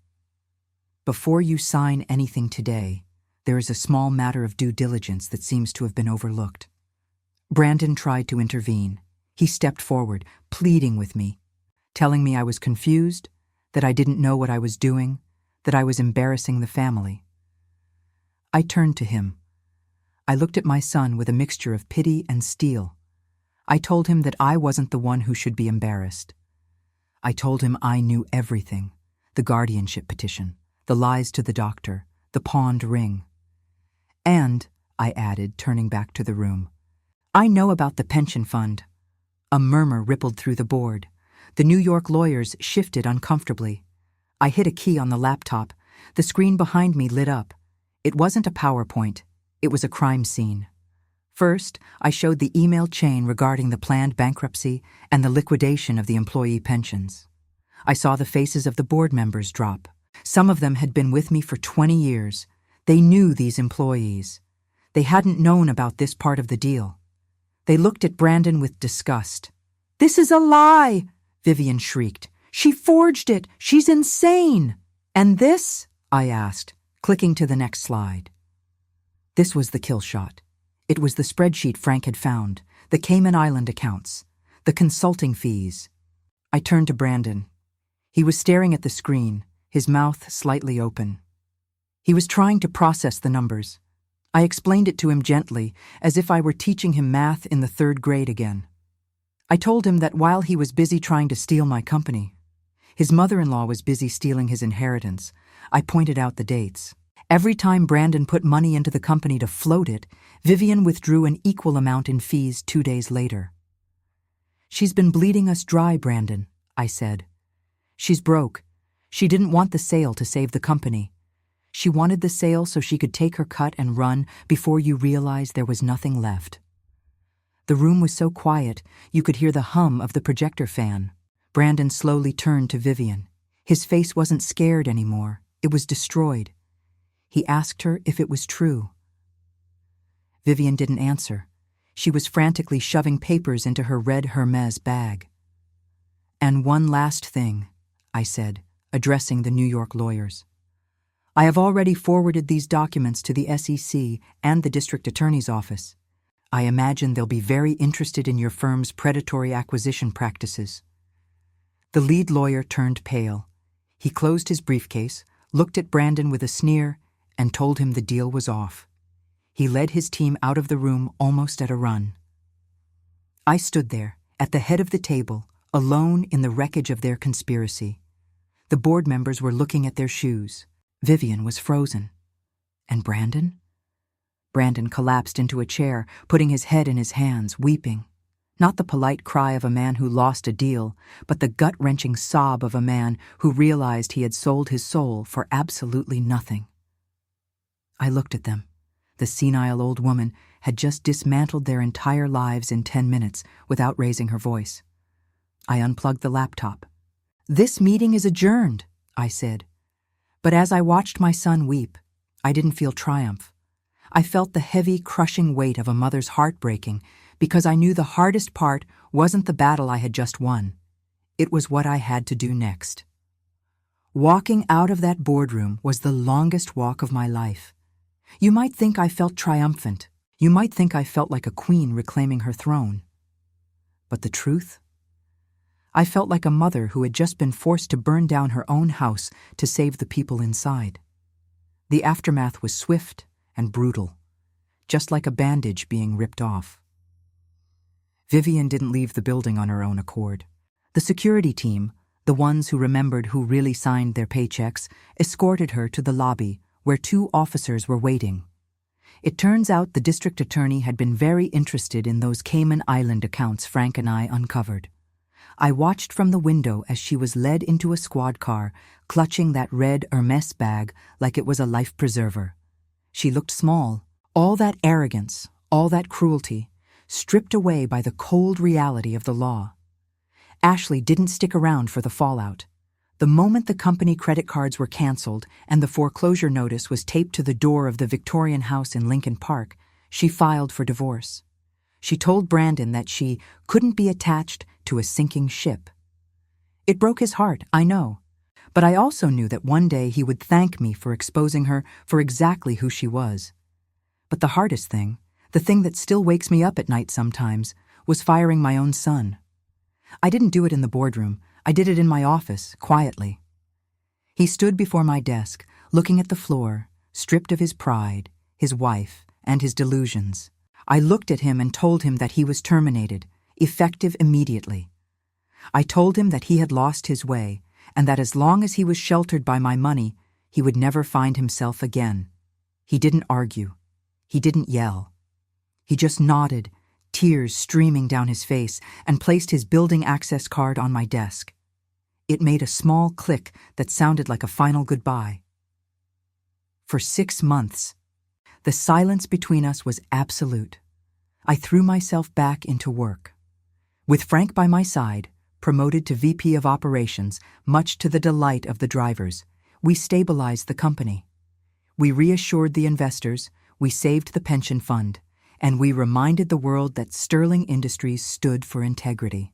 "Before you sign anything today, there is a small matter of due diligence that seems to have been overlooked." Brandon tried to intervene. He stepped forward, pleading with me, telling me I was confused, that I didn't know what I was doing, that I was embarrassing the family. I turned to him. I looked at my son with a mixture of pity and steel. I told him that I wasn't the one who should be embarrassed. I told him I knew everything: the guardianship petition, the lies to the doctor, the pawned ring. And, I added, turning back to the room, I know about the pension fund. A murmur rippled through the board. The New York lawyers shifted uncomfortably. I hit a key on the laptop. The screen behind me lit up. It wasn't a PowerPoint. It was a crime scene. First, I showed the email chain regarding the planned bankruptcy and the liquidation of the employee pensions. I saw the faces of the board members drop. Some of them had been with me for 20 years. They knew these employees. They hadn't known about this part of the deal. They looked at Brandon with disgust. "This is a lie!" Vivian shrieked. "She forged it! She's insane!" "And this?" I asked, clicking to the next slide. This was the kill shot. It was the spreadsheet Frank had found, The Cayman Island accounts. The consulting fees. I turned to Brandon. He was staring at the screen, his mouth slightly open. He was trying to process the numbers. I explained it to him gently, as if I were teaching him math in the 3rd grade again. I told him that while he was busy trying to steal my company, his mother-in-law was busy stealing his inheritance. I pointed out the dates. Every time Brandon put money into the company to float it, Vivian withdrew an equal amount in fees 2 days later. "She's been bleeding us dry, Brandon," I said. "She's broke. She didn't want the sale to save the company. She wanted the sale so she could take her cut and run before you realized there was nothing left." The room was so quiet, you could hear the hum of the projector fan. Brandon slowly turned to Vivian. His face wasn't scared anymore. It was destroyed. He asked her if it was true. Vivian didn't answer. She was frantically shoving papers into her red Hermes bag. "And one last thing," I said, addressing the New York lawyers. "I have already forwarded these documents to the SEC and the District Attorney's Office. I imagine they'll be very interested in your firm's predatory acquisition practices." The lead lawyer turned pale. He closed his briefcase, looked at Brandon with a sneer, and told him the deal was off. He led his team out of the room almost at a run. I stood there, at the head of the table, alone in the wreckage of their conspiracy. The board members were looking at their shoes. Vivian was frozen. And Brandon? Brandon collapsed into a chair, putting his head in his hands, weeping. Not the polite cry of a man who lost a deal, but the gut-wrenching sob of a man who realized he had sold his soul for absolutely nothing. I looked at them. The senile old woman had just dismantled their entire lives in 10 minutes without raising her voice. I unplugged the laptop. "This meeting is adjourned," I said. But as I watched my son weep, I didn't feel triumph. I felt the heavy, crushing weight of a mother's heart breaking because I knew the hardest part wasn't the battle I had just won. It was what I had to do next. Walking out of that boardroom was the longest walk of my life. You might think I felt triumphant. You might think I felt like a queen reclaiming her throne. But the truth? I felt like a mother who had just been forced to burn down her own house to save the people inside. The aftermath was swift and brutal, just like a bandage being ripped off. Vivian didn't leave the building on her own accord. The security team, the ones who remembered who really signed their paychecks, escorted her to the lobby where 2 officers were waiting. It turns out the district attorney had been very interested in those Cayman Island accounts Frank and I uncovered. I watched from the window as she was led into a squad car, clutching that red Hermes bag like it was a life preserver. She looked small. All that arrogance, all that cruelty, stripped away by the cold reality of the law. Ashley didn't stick around for the fallout. The moment the company credit cards were canceled and the foreclosure notice was taped to the door of the Victorian house in Lincoln Park, she filed for divorce. She told Brandon that she couldn't be attached to a sinking ship. It broke his heart, I know, but I also knew that one day he would thank me for exposing her for exactly who she was. But the hardest thing, the thing that still wakes me up at night sometimes, was firing my own son. I didn't do it in the boardroom. I did it in my office, quietly. He stood before my desk, looking at the floor, stripped of his pride, his wife, and his delusions. I looked at him and told him that he was terminated, effective immediately. I told him that he had lost his way, and that as long as he was sheltered by my money, he would never find himself again. He didn't argue. He didn't yell. He just nodded, tears streaming down his face, and placed his building access card on my desk. It made a small click that sounded like a final goodbye. For 6 months, the silence between us was absolute. I threw myself back into work. With Frank by my side, promoted to VP of Operations, much to the delight of the drivers, we stabilized the company. We reassured the investors, we saved the pension fund, and we reminded the world that Sterling Industries stood for integrity.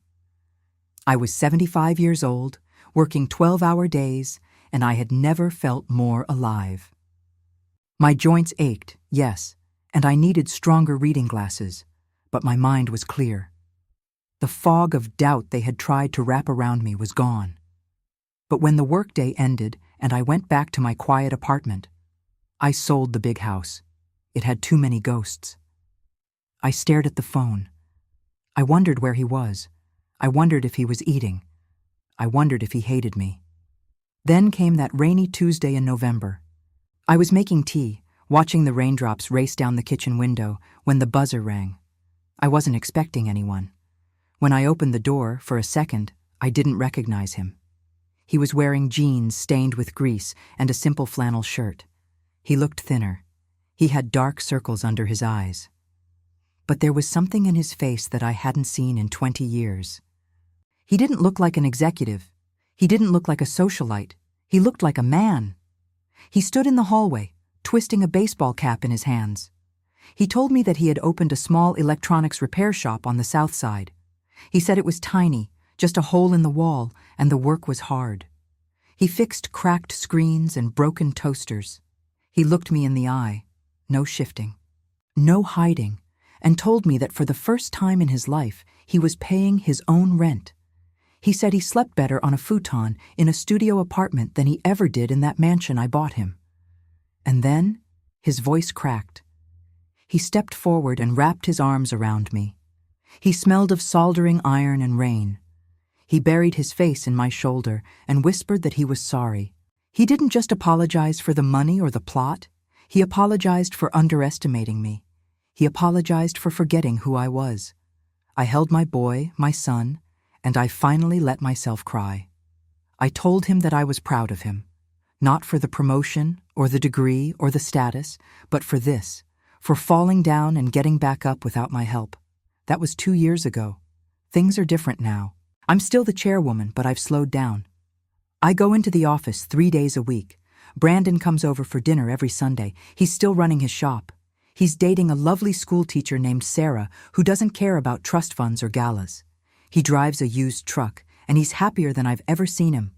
I was 75 years old, working 12-hour days, and I had never felt more alive. My joints ached, yes, and I needed stronger reading glasses, but my mind was clear. The fog of doubt they had tried to wrap around me was gone. But when the workday ended and I went back to my quiet apartment, I sold the big house. It had too many ghosts. I stared at the phone. I wondered where he was. I wondered if he was eating. I wondered if he hated me. Then came that rainy Tuesday in November. I was making tea, watching the raindrops race down the kitchen window, when the buzzer rang. I wasn't expecting anyone. When I opened the door, for a second, I didn't recognize him. He was wearing jeans stained with grease and a simple flannel shirt. He looked thinner. He had dark circles under his eyes. But there was something in his face that I hadn't seen in 20 years. He didn't look like an executive. He didn't look like a socialite. He looked like a man. He stood in the hallway, twisting a baseball cap in his hands. He told me that he had opened a small electronics repair shop on the south side. He said it was tiny, just a hole in the wall, and the work was hard. He fixed cracked screens and broken toasters. He looked me in the eye, no shifting, no hiding, and told me that for the first time in his life, he was paying his own rent. He said he slept better on a futon in a studio apartment than he ever did in that mansion I bought him. And then, his voice cracked. He stepped forward and wrapped his arms around me. He smelled of soldering iron and rain. He buried his face in my shoulder and whispered that he was sorry. He didn't just apologize for the money or the plot. He apologized for underestimating me. He apologized for forgetting who I was. I held my boy, my son, and I finally let myself cry. I told him that I was proud of him, not for the promotion or the degree or the status, but for this, for falling down and getting back up without my help. That was 2 years ago. Things are different now. I'm still the chairwoman, but I've slowed down. I go into the office 3 days a week. Brandon comes over for dinner every Sunday. He's still running his shop. He's dating a lovely school teacher named Sarah who doesn't care about trust funds or galas. He drives a used truck, and he's happier than I've ever seen him.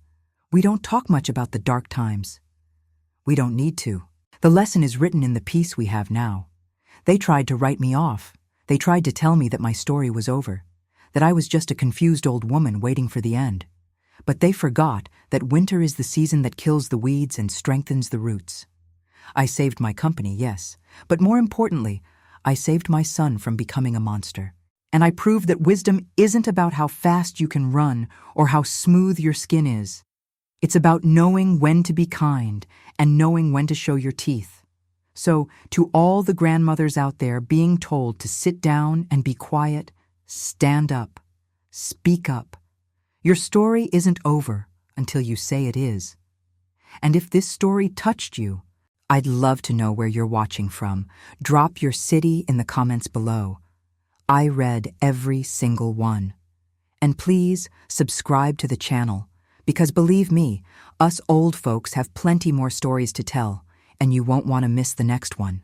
We don't talk much about the dark times. We don't need to. The lesson is written in the piece we have now. They tried to write me off. They tried to tell me that my story was over, that I was just a confused old woman waiting for the end. But they forgot that winter is the season that kills the weeds and strengthens the roots. I saved my company, yes, but more importantly, I saved my son from becoming a monster. And I proved that wisdom isn't about how fast you can run or how smooth your skin is. It's about knowing when to be kind and knowing when to show your teeth. So, to all the grandmothers out there being told to sit down and be quiet, stand up, speak up. Your story isn't over until you say it is. And if this story touched you, I'd love to know where you're watching from. Drop your city in the comments below. I read every single one. And please subscribe to the channel, because believe me, us old folks have plenty more stories to tell, and you won't want to miss the next one.